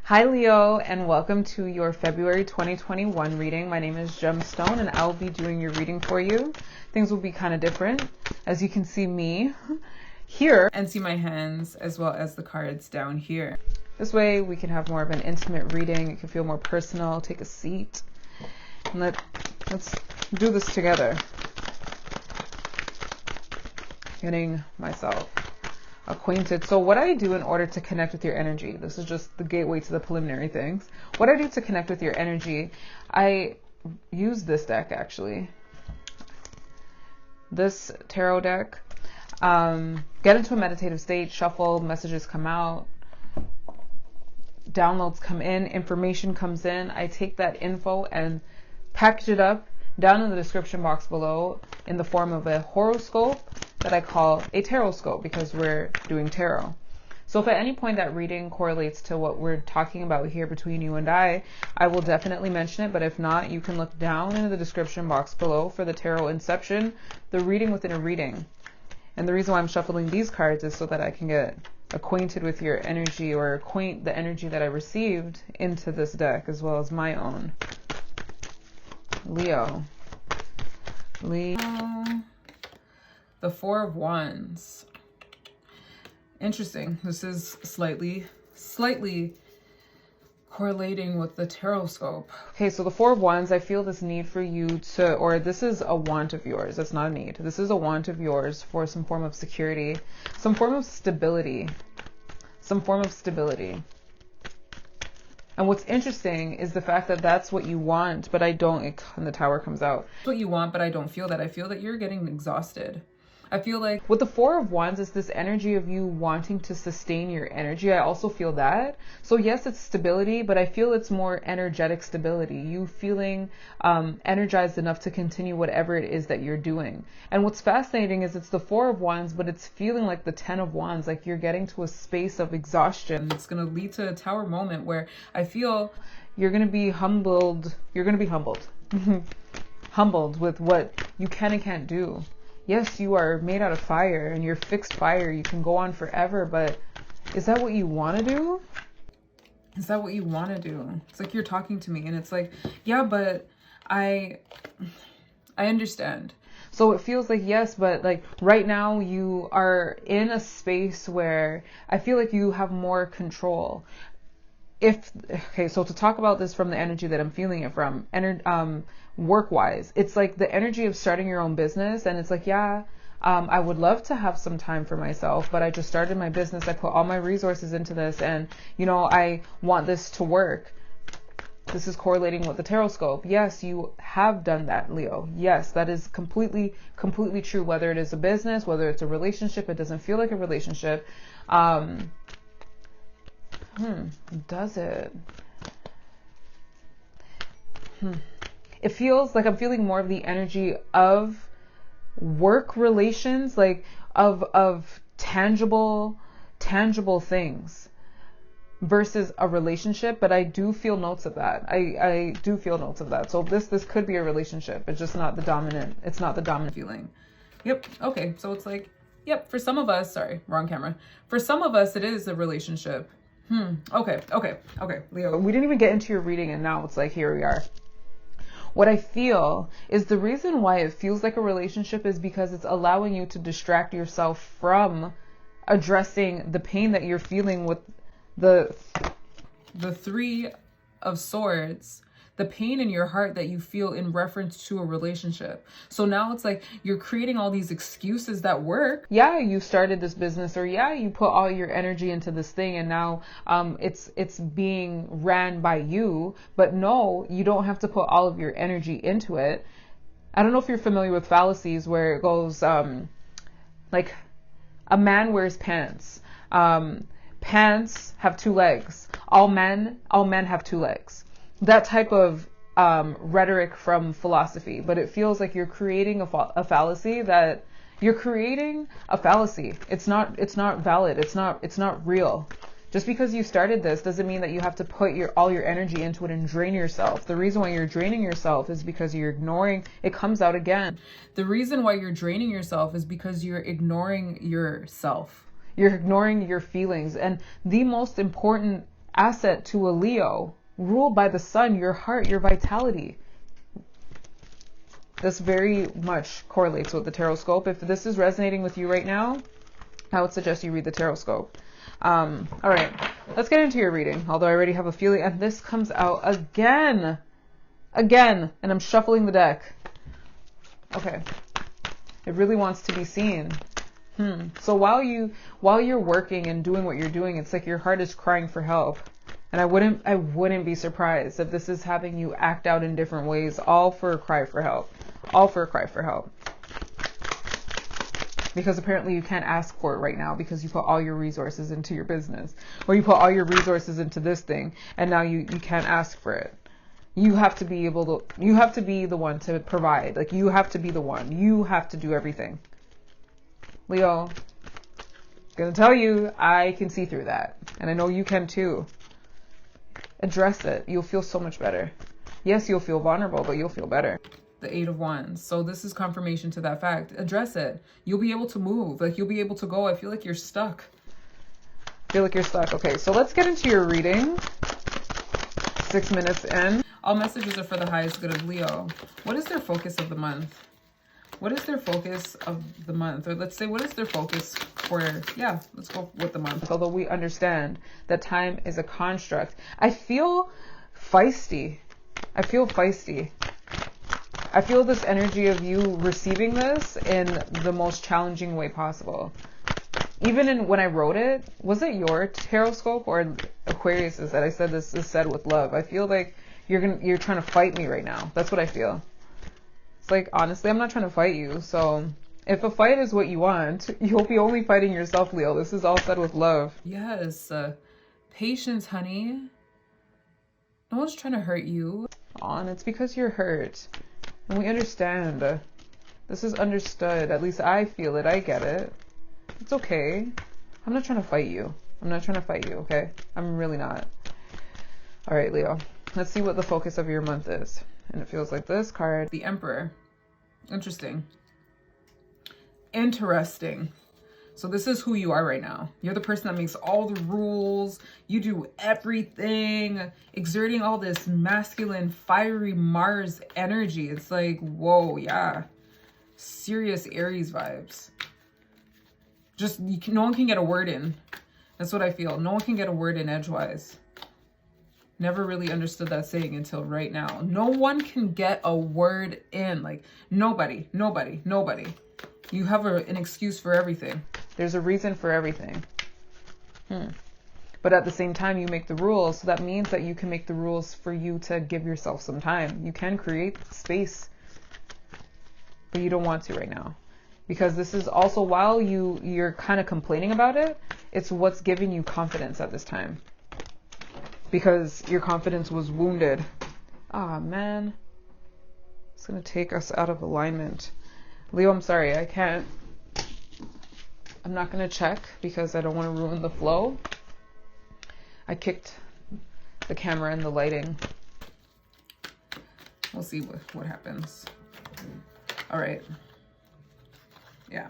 Hi Leo, and welcome to your February 2021 reading. My name is Gemstone and I'll be doing your reading for you. Things will be kind of different, as you can see me here and see my hands as well as the cards down here. This way we can have more of an intimate reading. It can feel more personal. Take a seat and let's do this together. Getting myself acquainted. So what I do in order to connect with your energy, this is just the gateway to the preliminary things. What I do to connect with your energy, I use this deck actually. This tarot deck. Get into a meditative state, shuffle, messages come out, downloads come in, information comes in. I take that info and package it up down in the description box below in the form of a horoscope that I call a Tarotscope because we're doing tarot. So if at any point that reading correlates to what we're talking about here between you and I will definitely mention it. But if not, you can look down into the description box below for the Tarot Inception, the reading within a reading. And the reason why I'm shuffling these cards is so that I can get acquainted with your energy or acquaint the energy that I received into this deck as well as my own. Leo. The Four of Wands. Interesting. This is slightly correlating with the Tarotscope. Okay, so the Four of Wands, I feel this need for you to, or this is a want of yours. It's not a need. This is a want of yours for some form of security, some form of stability, some form of stability. And what's interesting is the fact that that's what you want, but I don't, and the Tower comes out. That's what you want, but I don't feel that. I feel that you're getting exhausted. I feel like with the Four of Wands, it's this energy of you wanting to sustain your energy. I also feel that. So yes, it's stability, but I feel it's more energetic stability. You feeling energized enough to continue whatever it is that you're doing. And what's fascinating is it's the Four of Wands, but it's feeling like the Ten of Wands, like you're getting to a space of exhaustion. It's going to lead to a Tower moment where I feel you're going to be humbled. You're going to be humbled. Humbled with what you can and can't do. Yes, you are made out of fire and you're fixed fire. You can go on forever, but is that what you want to do? Is that what you want to do? It's like you're talking to me and it's like, yeah, but I understand. So it feels like, yes, but like right now you are in a space where I feel like you have more control. Okay, so to talk about this from the energy that I'm feeling it from, work-wise, it's like the energy of starting your own business, and it's like, yeah, I would love to have some time for myself, but I just started my business. I put all my resources into this, and you know, I want this to work. This is correlating with the Tarotscope. Yes, you have done that, Leo. Yes, that is completely true. Whether it is a business, whether it's a relationship, it doesn't feel like a relationship. Does it? It feels like I'm feeling more of the energy of work relations, like of tangible things versus a relationship. But I do feel notes of that. I do feel notes of that. So this could be a relationship. It's just not the dominant. It's not the dominant feeling. Yep. Okay. So it's like, yep. For some of us, sorry, wrong camera. For some of us, it is a relationship. Okay, Leo. We didn't even get into your reading and now it's like, here we are. What I feel is the reason why it feels like a relationship is because it's allowing you to distract yourself from addressing the pain that you're feeling with the Three of Swords, the pain in your heart that you feel in reference to a relationship. So now it's like you're creating all these excuses that work. Yeah, you started this business, or yeah, you put all your energy into this thing and now it's being ran by you. But no, you don't have to put all of your energy into it. I don't know if you're familiar with fallacies where it goes like a man wears pants. Pants have two legs. All men have two legs. That type of rhetoric from philosophy, but it feels like you're creating a fallacy that you're creating a fallacy. It's not valid. It's not real. Just because you started this doesn't mean that you have to put all your energy into it and drain yourself. The reason why you're draining yourself is because you're ignoring, it comes out again. The reason why you're draining yourself is because you're ignoring yourself. You're ignoring your feelings. And the most important asset to a Leo, ruled by the sun, your heart, your vitality. This very much correlates with the Tarotscope. If this is resonating with you right now, I would suggest you read the Tarotscope. All right, let's get into your reading. Although I already have a feeling, and this comes out again, and I'm shuffling the deck. Okay, it really wants to be seen. So while you're working and doing what you're doing, it's like your heart is crying for help. And I wouldn't be surprised if this is having you act out in different ways, all for a cry for help. All for a cry for help. Because apparently you can't ask for it right now because you put all your resources into your business, or you put all your resources into this thing, and now you can't ask for it. You have to be the one to provide. Like, you have to be the one. You have to do everything. Leo, gonna tell you, I can see through that. And I know you can too. Address it. You'll feel so much better. Yes, you'll feel vulnerable, but you'll feel better. The 8 of Wands. So this is confirmation to that fact. Address it. You'll be able to move. Like, you'll be able to go. I feel like you're stuck. Okay, so let's get into your reading. 6 minutes in. All messages are for the highest good of Leo. What is their focus of the month? What is their focus of the month? Or let's say, what is their focus for, let's go with the month. Although we understand that time is a construct. I feel feisty. I feel this energy of you receiving this in the most challenging way possible. Even when I wrote it, was it your Tarotscope or Aquarius's that I said this is said with love? I feel like you're trying to fight me right now. That's what I feel. It's like, honestly, I'm not trying to fight you. So if a fight is what you want, you'll be only fighting yourself, Leo. This is all said with love. Yes. Patience, honey. No one's trying to hurt you. And it's because you're hurt. And we understand. This is understood. At least I feel it. I get it. It's okay. I'm not trying to fight you. Okay? I'm really not. All right, Leo. Let's see what the focus of your month is. And it feels like this card. The Emperor. Interesting. So this is who you are right now. You're the person that makes all the rules. You do everything, exerting all this masculine, fiery Mars energy. It's like, whoa, yeah. Serious Aries vibes. Just, no one can get a word in. That's what I feel. No one can get a word in edgewise. Never really understood that saying until right now. No one can get a word in. Like, nobody. You have an excuse for everything. There's a reason for everything. But at the same time, you make the rules. So that means that you can make the rules for you to give yourself some time. You can create space. But you don't want to right now. Because this is also, while you're kind of complaining about it, it's what's giving you confidence at this time. Because your confidence was wounded. Ah, man. It's going to take us out of alignment. Leo, I'm sorry. I'm not going to check because I don't want to ruin the flow. I kicked the camera and the lighting. We'll see what happens. All right. Yeah.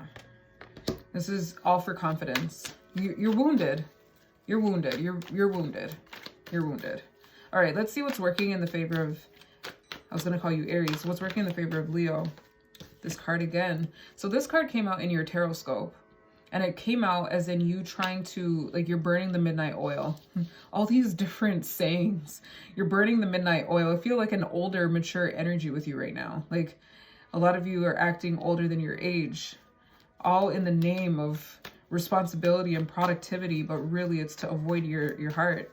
This is all for confidence. You're wounded. You're wounded. You're wounded. You're wounded. All right, let's see what's working in the favor of, I was going to call you Aries. What's working in the favor of Leo? This card again. So this card came out in your Tarotscope. And it came out as in you trying to, like, you're burning the midnight oil. All these different sayings. You're burning the midnight oil. I feel like an older, mature energy with you right now. Like, a lot of you are acting older than your age. All in the name of responsibility and productivity, but really it's to avoid your heart.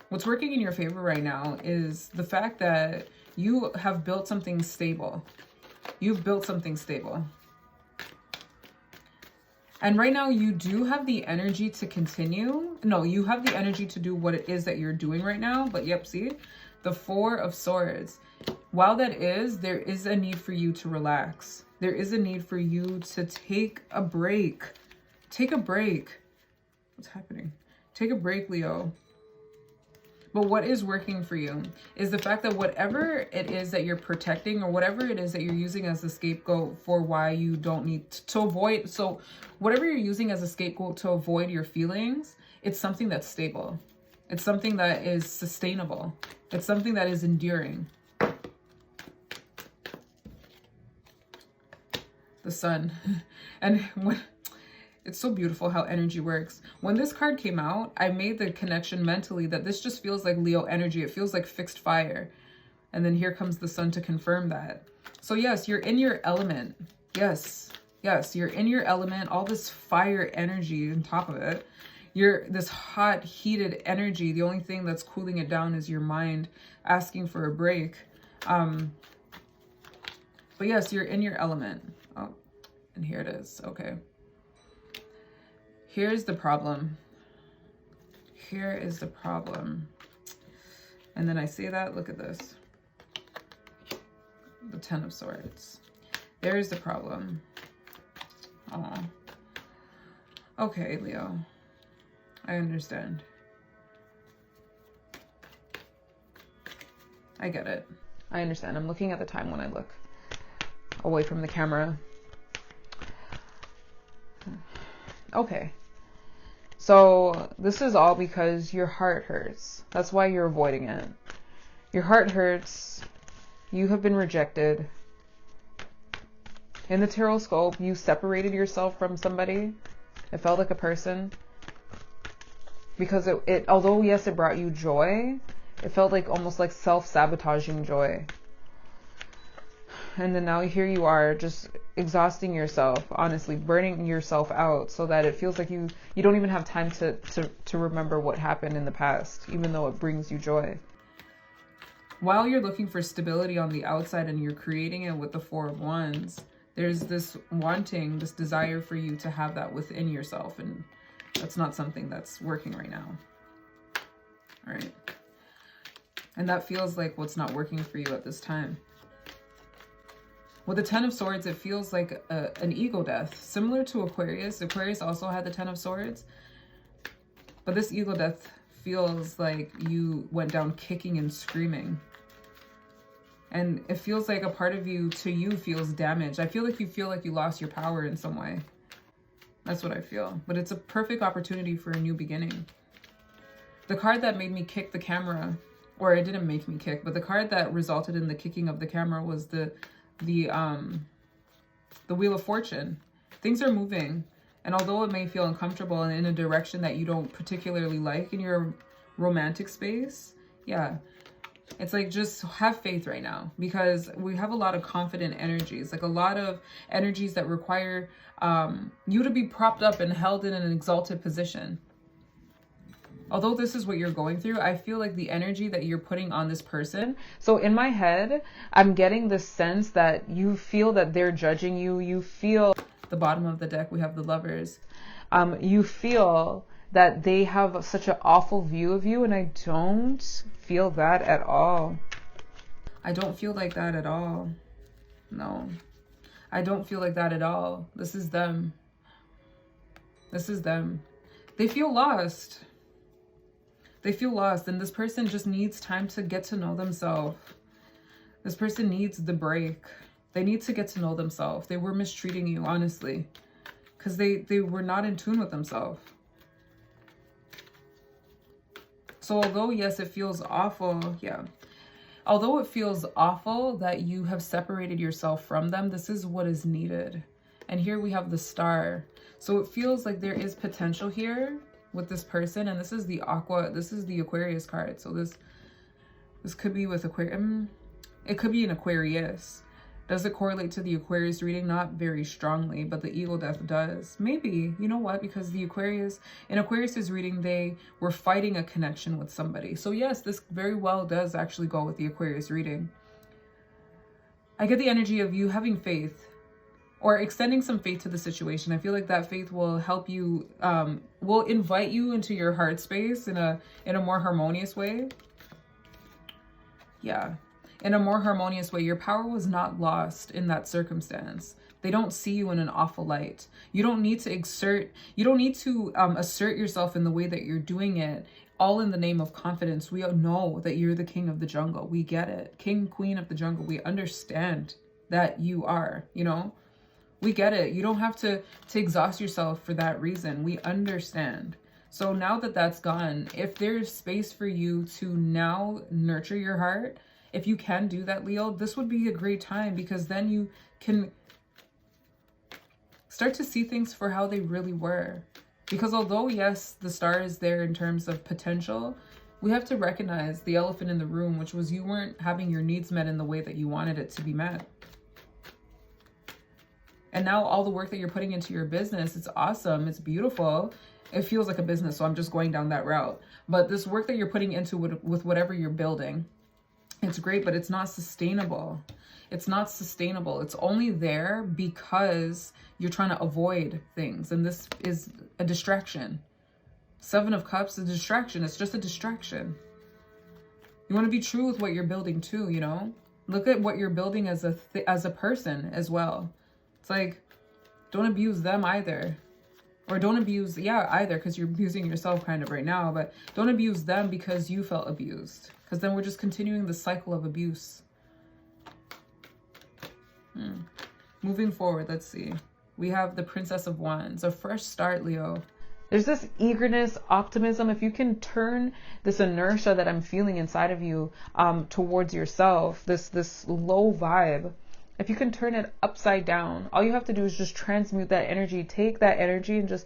What's working in your favor right now is the fact that you have built something stable. You've built something stable. And right now you do have the energy to continue. No, you have the energy to do what it is that you're doing right now. But yep, see, the 4 of Swords. While that is, there is a need for you to relax. There is a need for you to take a break. Take a break. What's happening? Take a break, Leo. But what is working for you is the fact that whatever it is that you're protecting, or whatever it is that you're using as a scapegoat for why you don't need to avoid. So whatever you're using as a scapegoat to avoid your feelings, it's something that's stable. It's something that is sustainable. It's something that is enduring. The sun. And when, it's so beautiful how energy works. When this card came out, I made the connection mentally that this just feels like Leo energy. It feels like fixed fire. And then here comes the sun to confirm that. So yes, you're in your element. Yes, you're in your element. All this fire energy on top of it. You're this hot, heated energy. The only thing that's cooling it down is your mind asking for a break. But yes, you're in your element. Oh, and here it is. Okay. Here's the problem. Here is the problem. And then I say that, look at this. The Ten of Swords. There's the problem. Oh. Okay, Leo. I understand. I get it. I understand. I'm looking at the time when I look away from the camera. Okay. So this is all because your heart hurts. That's why you're avoiding it. Your heart hurts. You have been rejected. In the Tarotscope, you separated yourself from somebody. It felt like a person. Because it although yes, it brought you joy, it felt like almost like self-sabotaging joy. And then now here you are just exhausting yourself, honestly, burning yourself out so that it feels like you don't even have time to remember what happened in the past, even though it brings you joy. While you're looking for stability on the outside and you're creating it with the Four of Wands, there's this wanting, this desire for you to have that within yourself. And that's not something that's working right now. All right. And that feels like what's not working for you at this time. With the Ten of Swords, it feels like an ego death, similar to Aquarius. Aquarius also had the Ten of Swords. But this ego death feels like you went down kicking and screaming. And it feels like a part of you, to you, feels damaged. I feel like you lost your power in some way. That's what I feel. But it's a perfect opportunity for a new beginning. The card that made me kick the camera, or it didn't make me kick, but the card that resulted in the kicking of the camera was the Wheel of Fortune. Things are moving. And although it may feel uncomfortable and in a direction that you don't particularly like in your romantic space, yeah, it's like just have faith right now, because we have a lot of confident energies, like a lot of energies that require you to be propped up and held in an exalted position. Although this is what you're going through, I feel like the energy that you're putting on this person. So in my head, I'm getting this sense that you feel that they're judging you. You feel the bottom of the deck, we have the Lovers. You feel that they have such an awful view of you, and I don't feel that at all. I don't feel like that at all. No, I don't feel like that at all. This is them. This is them. They feel lost. They feel lost, and this person just needs time to get to know themselves. This person needs the break. They need to get to know themselves. They were mistreating you, honestly, because they were not in tune with themselves. So although, yes, it feels awful, yeah. Although it feels awful that you have separated yourself from them, this is what is needed. And here we have the Star. So it feels like there is potential here with this person, and this is the Aquarius card. So this could be with Aquarius. It could be an Aquarius. Does it correlate to the Aquarius reading? Not very strongly, but the ego death does. Maybe, you know what? Because the Aquarius, in Aquarius's reading, they were fighting a connection with somebody. So yes, this very well does actually go with the Aquarius reading. I get the energy of you having faith, or extending some faith to the situation. I feel like that faith will help you, will invite you into your heart space in a more harmonious way. Yeah. In a more harmonious way. Your power was not lost in that circumstance. They don't see you in an awful light. You don't need to assert yourself in the way that you're doing it, all in the name of confidence. We know that you're the king of the jungle. We get it. King, queen of the jungle. We understand that you are, you know, we get it. You don't have to exhaust yourself for that reason. We understand. So now that that's gone, if there's space for you to now nurture your heart, if you can do that, Leo, this would be a great time, because then you can start to see things for how they really were. Because although, yes, the star is there in terms of potential, we have to recognize the elephant in the room, which was you weren't having your needs met in the way that you wanted it to be met. And now all the work that you're putting into your business, it's awesome, it's beautiful. It feels like a business, so I'm just going down that route. But this work that you're putting into with whatever you're building, it's great, but it's not sustainable. It's not sustainable. It's only there because you're trying to avoid things. And this is a distraction. Seven of Cups, a distraction. It's just a distraction. You want to be true with what you're building too, you know? Look at what you're building as a person as well. It's like, don't abuse them either. Or don't abuse, either, because you're abusing yourself kind of right now, but don't abuse them because you felt abused. Because then we're just continuing the cycle of abuse. Moving forward, let's see. We have the Princess of Wands, a fresh start, Leo. There's this eagerness, optimism. If you can turn this inertia that I'm feeling inside of you towards yourself, this low vibe, if you can turn it upside down, all you have to do is just transmute that energy. Take that energy and just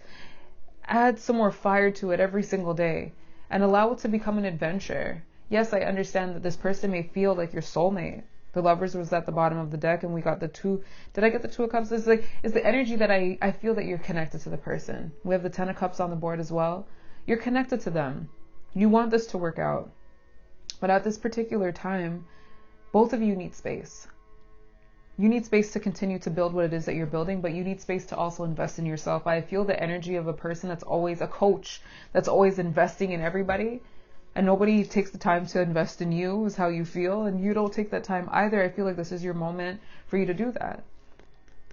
add some more fire to it every single day and allow it to become an adventure. Yes, I understand that this person may feel like your soulmate. The Lovers was at the bottom of the deck, and we got the two. Did I get the Two of Cups? It's the energy that I feel that you're connected to the person. We have the Ten of Cups on the board as well. You're connected to them. You want this to work out. But at this particular time, both of you need space. You need space to continue to build what it is that you're building, but you need space to also invest in yourself. I feel the energy of a person that's always a coach, that's always investing in everybody, and nobody takes the time to invest in you, is how you feel, and you don't take that time either. I feel like this is your moment for you to do that.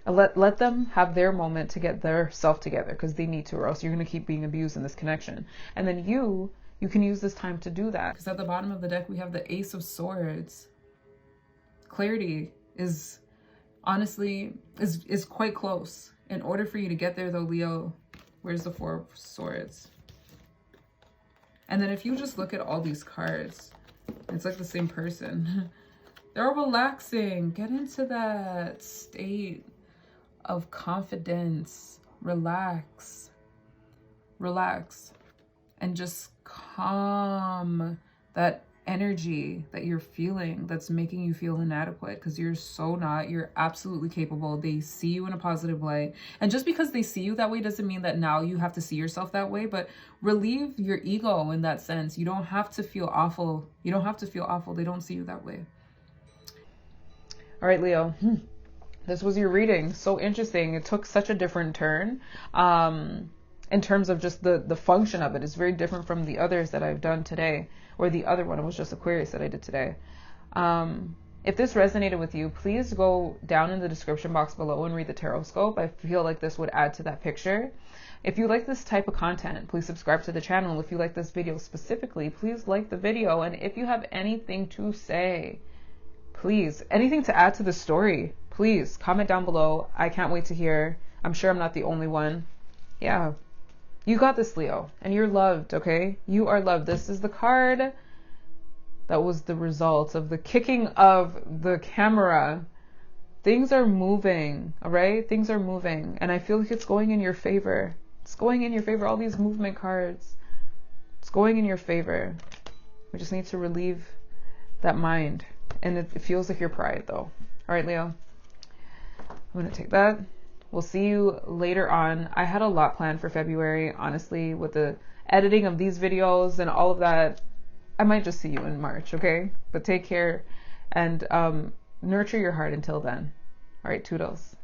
Let them have their moment to get their self together, because they need to, or else you're going to keep being abused in this connection. And then you can use this time to do that. Because at the bottom of the deck, we have the Ace of Swords. Clarity is... honestly, is quite close. In order for you to get there though, Leo, where's the Four of Swords? And then if you just look at all these cards, it's like the same person. They're relaxing. Get into that state of confidence. Relax. Relax. And just calm that energy that you're feeling that's making you feel inadequate, because you're so not. You're absolutely capable. They see you in a positive light, and just because they see you that way doesn't mean that now you have to see yourself that way. But relieve your ego in that sense. You don't have to feel awful. You don't have to feel awful. They don't see you that way. All right, Leo, this was your reading. So interesting. It took such a different turn in terms of just the function of it. It's very different from the others that I've done today. Or the other one, it was just Aquarius that I did today. If this resonated with you, please go down in the description box below and read the Tarotscope. I feel like this would add to that picture. If you like this type of content, please subscribe to the channel. If you like this video specifically, please like the video. And if you have anything to say, please, anything to add to the story, please comment down below. I can't wait to hear. I'm sure I'm not the only one. Yeah. You got this, Leo, and you're loved, okay? You are loved. This is the card that was the result of the kicking of the camera. Things are moving, all right? Things are moving, and I feel like it's going in your favor. It's going in your favor. All these movement cards, it's going in your favor. We just need to relieve that mind, and it feels like your pride, though. All right, Leo, I'm going to take that. We'll see you later on. I had a lot planned for February, honestly, with the editing of these videos and all of that. I might just see you in March, okay? But take care and nurture your heart until then. All right, toodles.